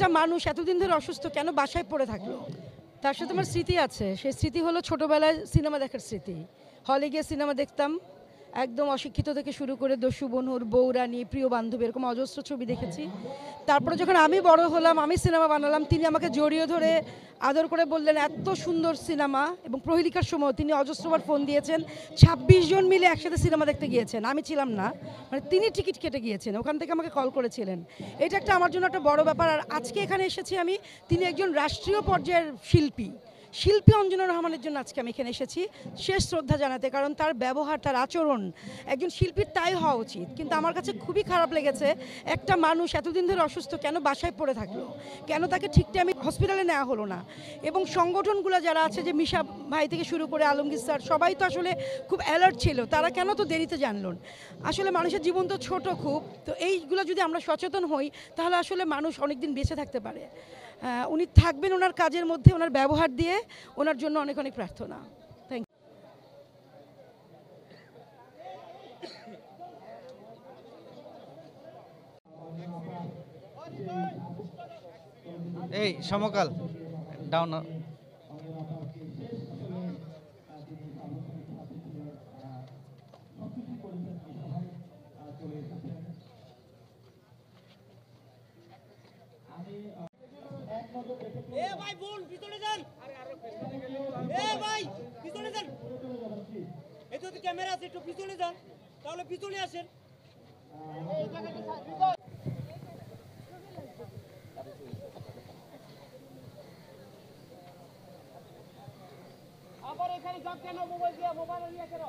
একটা মানুষ এতদিন ধরে অসুস্থ কেন বাসায় পড়ে থাকলো? তার সাথে আমার স্মৃতি আছে। সেই স্মৃতি হলো ছোটোবেলায় সিনেমা দেখার স্মৃতি। হলে গিয়ে সিনেমা দেখতাম। একদম অশিক্ষিত থেকে শুরু করে দস্যু বনুর, বউরানী, প্রিয় বান্ধবী এরকম অজস্র ছবি দেখেছি। তারপরে যখন আমি বড় হলাম, আমি সিনেমা বানালাম, তিনি আমাকে জড়িয়ে ধরে আদর করে বললেন, এত সুন্দর সিনেমা। এবং প্রহেলিকার সময় তিনি অজস্রবার ফোন দিয়েছেন। ২৬ জন মিলে একসাথে সিনেমা দেখতে গিয়েছেন, আমি ছিলাম না, মানে তিনি টিকিট কেটে গিয়েছেন, ওখান থেকে আমাকে কল করেছিলেন। এটা একটা আমার জন্য একটা বড় ব্যাপার। আর আজকে এখানে এসেছি আমি, তিনি একজন রাষ্ট্রীয় পর্যায়ের শিল্পী অঞ্জনা রহমানের জন্য আজকে আমি এখানে এসেছি শেষ শ্রদ্ধা জানাতে। কারণ তার ব্যবহার, তার আচরণ, একজন শিল্পীর তাই হওয়া উচিত। কিন্তু আমার কাছে খুবই খারাপ লেগেছে, একটা মানুষ এতদিন ধরে অসুস্থ কেন বাসায় পড়ে থাকলো, কেন তাকে ঠিক টাইমে হসপিটালে নেওয়া হলো না। এবং সংগঠনগুলো যারা আছে, যে মিশা ভাই থেকে শুরু করে আলমগীর স্যার, সবাই তো আসলে খুব অ্যালার্ট ছিল, তারা কেন তো দেরিতে জানলেন? আসলে মানুষের জীবন তো ছোট খুব, তো এইগুলো যদি আমরা সচেতন হই তাহলে আসলে মানুষ অনেকদিন বেঁচে থাকতে পারে। উনি থাকবেন ওনার কাজের মধ্যে, ওনার ব্যবহার দিয়ে। ওনার জন্য অনেক অনেক প্রার্থনা। থ্যাংক এই সমকাল ডাউন। এ ভাই বোন পিছনে যান, এ ভাই পিছনে যান, এই তো ক্যামেরা আছে, একটু পিছনে যান, তাহলে পিছনে আসেন। আবার এখানে যান কেন? মোবাইল নিয়ে কেন?